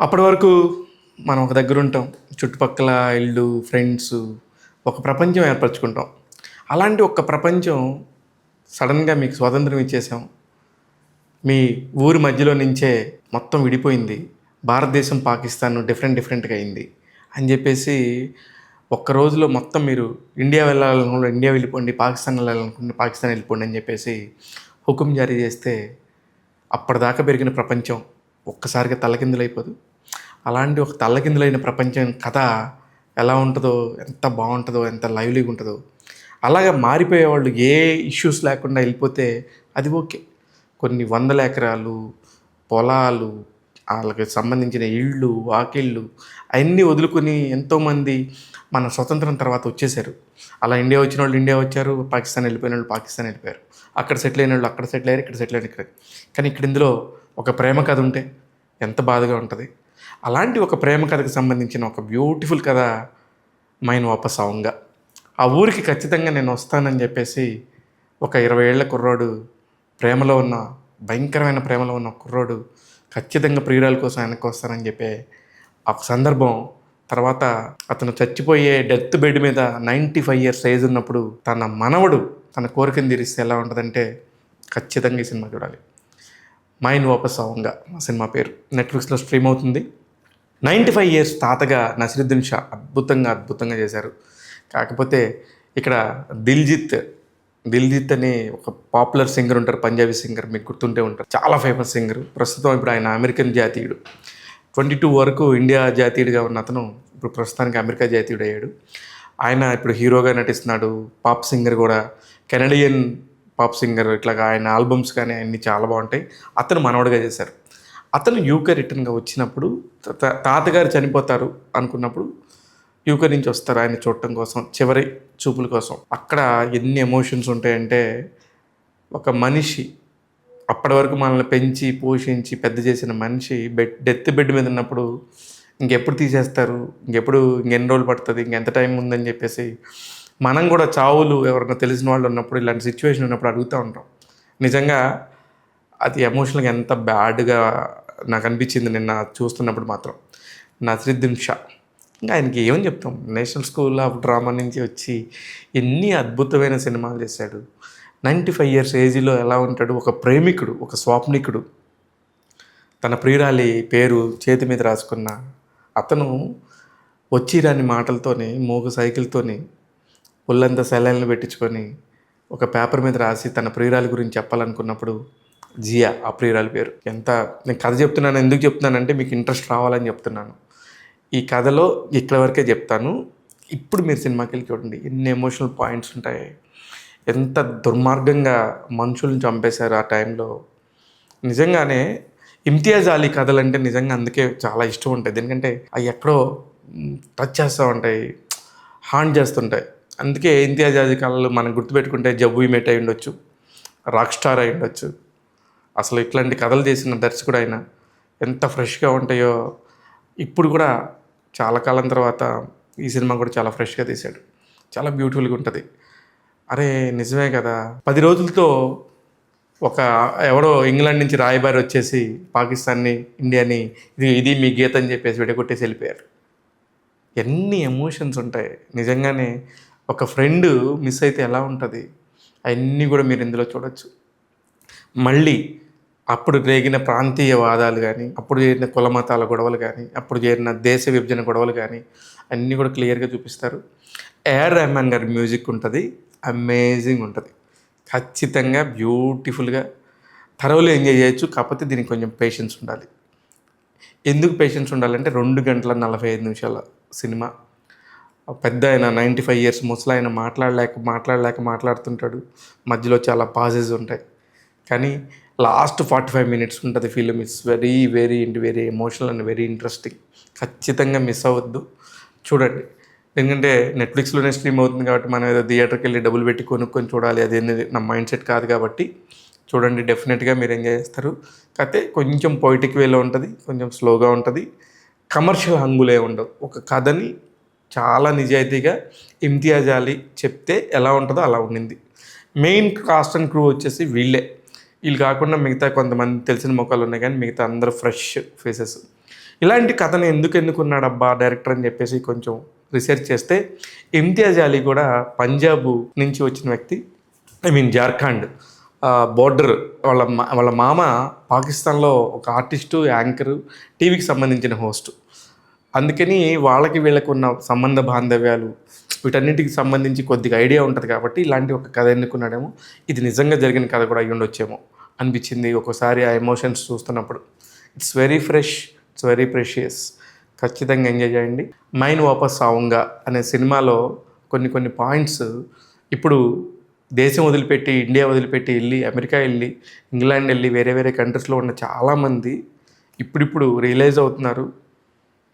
అప్పటి వరకు మనం ఒక దగ్గర ఉంటాం. చుట్టుపక్కల ఇల్లు, ఫ్రెండ్స్, ఒక ప్రపంచం ఏర్పరచుకుంటాం. అలాంటి ఒక ప్రపంచం సడన్‌గా మీకు స్వాతంత్రం ఇచ్చేసాం. మీ ఊరి మధ్యలో నుంచే మొత్తం విడిపోయింది. భారతదేశం, పాకిస్తాన్ డిఫరెంట్‌గా అయింది అని చెప్పేసి ఒక్క రోజులో మొత్తం మీరు ఇండియా వెళ్ళాలనుకుంటే ఇండియా వెళ్ళిపోండి, పాకిస్తాన్ వెళ్ళాలనుకుంటే పాకిస్తాన్ వెళ్ళిపోండి అని చెప్పేసి హుకుం జారీ చేస్తే అప్పటిదాకా పెరిగిన ప్రపంచం ఒక్కసారిగా తల్లకిందులైపోదు. అలాంటి ఒక తల్లకిందులైన ప్రపంచం కథ ఎలా ఉంటుందో, ఎంత బాగుంటుందో, ఎంత లైవ్లీగా ఉంటుందో. అలాగా మారిపోయేవాళ్ళు ఏ ఇష్యూస్ లేకుండా వెళ్ళిపోతే అది ఓకే. కొన్ని వందల ఎకరాలు పొలాలు, వాళ్ళకి సంబంధించిన ఇళ్ళు, వాకిళ్ళు అవన్నీ వదులుకొని ఎంతోమంది మన స్వతంత్రం తర్వాత వచ్చేసారు. అలా ఇండియా వచ్చిన వాళ్ళు ఇండియా వచ్చారు, పాకిస్తాన్ వెళ్ళిపోయిన వాళ్ళు పాకిస్తాన్ వెళ్ళిపోయారు. అక్కడ సెటిల్ అయిన వాళ్ళు అక్కడ సెటిల్ అయ్యారు, ఇక్కడ సెటిల్ అయ్యారు ఇక్కడ. కానీ ఇక్కడ ఇందులో ఒక ప్రేమ కథ ఉంటే ఎంత బాధగా ఉంటుంది. అలాంటి ఒక ప్రేమ కథకు సంబంధించిన ఒక బ్యూటిఫుల్ కథ మైన్ వాపస్ ఆవుంగా. ఆ ఊరికి ఖచ్చితంగా నేను వస్తానని చెప్పేసి ఒక 20 ఏళ్ల కుర్రోడు, ప్రేమలో ఉన్న భయంకరమైన ప్రేమలో ఉన్న కుర్రోడు ఖచ్చితంగా ప్రియురాల కోసం వెనక్కి వస్తానని చెప్పే ఒక సందర్భం. తర్వాత అతను చచ్చిపోయే డెత్ బెడ్ మీద 95 ఇయర్స్ ఏజ్ ఉన్నప్పుడు తన మనవడు తన కోరికను తీరిస్తే ఎలా ఉంటుందంటే ఖచ్చితంగా ఈ సినిమా చూడాలి. మైన్ వాపస్ ఆవుంగా ఆ సినిమా పేరు. నెట్ఫ్లిక్స్లో స్ట్రీమ్ అవుతుంది. 95 ఇయర్స్ తాతగా నసిరుద్దీన్ షా అద్భుతంగా చేశారు. కాకపోతే ఇక్కడ దిల్జిత్ అనే ఒక పాపులర్ సింగర్ ఉంటారు, పంజాబీ సింగర్, మీకు గుర్తుంటే ఉంటారు. చాలా ఫేమస్ సింగర్. ప్రస్తుతం ఇప్పుడు ఆయన అమెరికన్ జాతీయుడు. 22 వరకు ఇండియా జాతీయుడిగా ఉన్న అతను ఇప్పుడు ప్రస్తుతానికి అమెరికా జాతీయుడు అయ్యాడు. ఆయన ఇప్పుడు హీరోగా నటిస్తున్నాడు. పాప్ సింగర్ కూడా, కెనడియన్ పాప్ సింగర్. ఇట్లాగా ఆయన ఆల్బమ్స్ కానీ అన్నీ చాలా బాగుంటాయి. అతను మనవడిగా చేశారు. అతను యూకే రిటర్న్గా వచ్చినప్పుడు తాతగారు చనిపోతారు అనుకున్నప్పుడు యూకే నుంచి వస్తారు ఆయన చూడటం కోసం, చివరి చూపుల కోసం. అక్కడ ఎన్ని ఎమోషన్స్ ఉంటాయంటే, ఒక మనిషి అప్పటి వరకు మనల్ని పెంచి పోషించి పెద్ద చేసిన మనిషి డెత్ బెడ్ మీద ఉన్నప్పుడు ఇంకెప్పుడు తీసేస్తారు, ఇంకెన్ని రోజులు పడుతుంది, ఇంకెంత టైం ఉందని చెప్పేసి మనం కూడా చావులు ఎవరైనా తెలిసిన వాళ్ళు ఉన్నప్పుడు, ఇలాంటి సిచ్యువేషన్ ఉన్నప్పుడు అడుగుతూ ఉంటాం. నిజంగా అది ఎమోషనల్గా ఎంత బ్యాడ్గా నాకు అనిపించింది నిన్న చూస్తున్నప్పుడు మాత్రం. నసిరుద్దీన్ షా ఇంకా ఆయనకి ఏమని చెప్తాం. నేషనల్ స్కూల్ ఆఫ్ డ్రామా నుంచి వచ్చి ఎన్ని అద్భుతమైన సినిమాలు చేశాడు. 95 ఇయర్స్ ఏజ్లో ఎలా ఉంటాడు, ఒక ప్రేమికుడు, ఒక స్వాప్నికుడు, తన ప్రియురాలి పేరు చేతి మీద రాసుకున్న అతను వచ్చి రాని మాటలతోని, మోగు సైకిల్తోని, ఒళ్ళంతా సెలైన్లు పెట్టించుకొని ఒక పేపర్ మీద రాసి తన ప్రియురాలి గురించి చెప్పాలనుకున్నప్పుడు జియా ఆ ప్రియురాలి పేరు. నేను కథ చెప్తున్నాను, ఎందుకు చెప్తున్నానంటే మీకు ఇంట్రెస్ట్ రావాలని చెప్తున్నాను. ఈ కథలో ఇక్కడ వరకే చెప్తాను. ఇప్పుడు మీరు సినిమాకి వెళ్ళి చూడండి, ఎన్ని ఎమోషనల్ పాయింట్స్ ఉంటాయి. ఎంత దుర్మార్గంగా మనుషుల్ని చంపేశారు ఆ టైంలో. నిజంగానే ఇమ్తియాజ్ అలీ కథలంటే నిజంగా అందుకే చాలా ఇష్టం ఉంటుంది. ఎందుకంటే అవి ఎక్కడో టచ్ చేస్తూ ఉంటాయి, హాంట్ చేస్తుంటాయి. అందుకే ఇమ్తియాజ్ అలీ కథలు మనం గుర్తుపెట్టుకుంటే జబ్బు ఇమేట్ అయి ఉండొచ్చు, రాక్ స్టార్ అయి ఉండొచ్చు. అసలు ఇట్లాంటి కథలు చేసిన దర్శకుడు ఆయన ఎంత ఫ్రెష్గా ఉంటాయో. ఇప్పుడు కూడా చాలా కాలం తర్వాత ఈ సినిమా కూడా చాలా ఫ్రెష్గా తీశాడు, చాలా బ్యూటిఫుల్గా ఉంటుంది. అరే నిజమే కదా, 10 రోజులతో ఒక ఎవడో ఇంగ్లాండ్ నుంచి రాయబారి వచ్చేసి పాకిస్తాన్ని, ఇండియాని ఇది మీ గీత అని చెప్పేసి విడగొట్టేసి వెళ్ళిపోయారు. ఎన్ని ఎమోషన్స్ ఉంటాయి నిజంగానే. ఒక ఫ్రెండ్ మిస్ అయితే ఎలా ఉంటుంది, అవన్నీ కూడా మీరు ఇందులో చూడొచ్చు. మళ్ళీ అప్పుడు రేగిన ప్రాంతీయవాదాలు కానీ, అప్పుడు చేరిన కుల మతాల గొడవలు కానీ, అప్పుడు చేరిన దేశ విభజన గొడవలు కానీ అన్నీ కూడా క్లియర్గా చూపిస్తారు. ఏఆర్ రెహమాన్ గారి మ్యూజిక్ ఉంటుంది, అమేజింగ్ ఉంటుంది. ఖచ్చితంగా బ్యూటిఫుల్గా థరోలీ ఎంజాయ్ చేయొచ్చు. కాకపోతే దీనికి కొంచెం పేషెన్స్ ఉండాలి. ఎందుకు పేషెన్స్ ఉండాలంటే 2 గంటల 45 నిమిషాల సినిమా. పెద్ద ఆయన 95 ఇయర్స్ ముసలాయన మాట్లాడుతుంటాడు. మధ్యలో చాలా పాజెస్ ఉంటాయి. కానీ లాస్ట్ 45 మినిట్స్ ఉంటుంది film. It's very emotional and very interesting. ఖచ్చితంగా మిస్ అవ్వద్దు, చూడండి. ఎందుకంటే నెట్ఫ్లిక్స్లోనే స్ట్రీమ్ అవుతుంది కాబట్టి మనం ఏదో థియేటర్కి వెళ్ళి డబ్బులు పెట్టి కొనుక్కొని చూడాలి అదేంది నా మైండ్ సెట్ కాదు. కాబట్టి చూడండి, డెఫినెట్గా మీరు ఎంజాయ్ చేస్తారు. కాకపోతే కొంచెం పొయిటిక్ వేలో ఉంటుంది, కొంచెం స్లోగా ఉంటుంది, కమర్షియల్ హంగులే ఉండవు. ఒక కథని చాలా నిజాయితీగా ఇమ్తియాజ్ అలీ చెప్తే ఎలా ఉంటుందో అలా ఉండింది. మెయిన్ కాస్ట్ అండ్ క్రూ వచ్చేసి వీళ్ళు కాకుండా మిగతా కొంతమంది తెలిసిన ముఖాలు ఉన్నాయి, కానీ మిగతా అందరూ ఫ్రెష్ ఫేసెస్. ఇలాంటి కథను ఎందుకు ఎన్నుకున్నాడబ్బా డైరెక్టర్ అని చెప్పేసి కొంచెం రీసెర్చ్ చేస్తే ఇమ్తియాజ్ అలీ కూడా పంజాబ్ నుంచి వచ్చిన వ్యక్తి, జార్ఖండ్ బోర్డర్. వాళ్ళ మామ పాకిస్తాన్లో ఒక ఆర్టిస్టు, యాంకరు, టీవీకి సంబంధించిన హోస్ట్. అందుకని వాళ్ళకి వీళ్ళకు ఉన్న సంబంధ బాంధవ్యాలు వీటన్నిటికి సంబంధించి కొద్దిగా ఐడియా ఉంటుంది కాబట్టి ఇలాంటి ఒక కథ ఎన్నుకున్నాడేమో. ఇది నిజంగా జరిగిన కథ కూడా అయ్యి ఉండొచ్చేమో అనిపించింది ఒకసారి ఆ ఎమోషన్స్ చూస్తున్నప్పుడు. It's very fresh, it's very precious. ఖచ్చితంగా ఎంజాయ్ చేయండి. మైన్ వాపస్ ఆవుంగా అనే సినిమాలో కొన్ని పాయింట్స్ ఇప్పుడు దేశం వదిలిపెట్టి, ఇండియా వదిలిపెట్టి వెళ్ళి, అమెరికా వెళ్ళి, ఇంగ్లాండ్ వెళ్ళి, వేరే కంట్రీస్లో ఉన్న చాలామంది ఇప్పుడిప్పుడు రియలైజ్ అవుతున్నారు.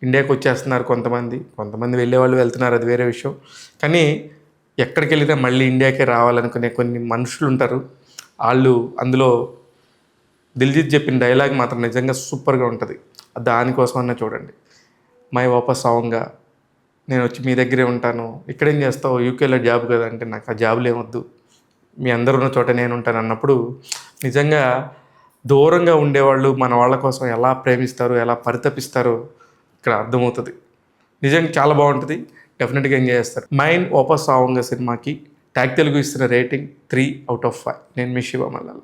ఇండియాకి వచ్చేస్తున్నారు కొంతమంది వెళ్ళేవాళ్ళు వెళ్తున్నారు, అది వేరే విషయం. కానీ ఎక్కడికి వెళ్ళినా మళ్ళీ ఇండియాకే రావాలనుకునే కొన్ని మనుషులు ఉంటారు. వాళ్ళు అందులో దిల్జిత్ చెప్పిన డైలాగ్ మాత్రం నిజంగా సూపర్గా ఉంటుంది. దానికోసమన్నా చూడండి. మై వాపస్ ఆవుంగా, నేను వచ్చి మీ దగ్గరే ఉంటాను, ఇక్కడేం చేస్తావు, యూకేలో జాబ్ కదా అంటే, నాకు ఆ జాబులు ఏమొద్దు, మీ అందరు ఉన్న చోట నేను ఉంటాను అన్నప్పుడు నిజంగా దూరంగా ఉండేవాళ్ళు మన వాళ్ళ కోసం ఎలా ప్రేమిస్తారో, ఎలా పరితపిస్తారో ఇక్కడ అర్థమవుతుంది. నిజంగా చాలా బాగుంటుంది. డెఫినెట్గా ఎంజాయ్ చేస్తారు. మైన్ వాపస్ ఆవుంగా సినిమాకి ట్యాగ్ తెలుగు ఇస్తున్న రేటింగ్ 3/5. నేను మీ శివ మల్లాల్.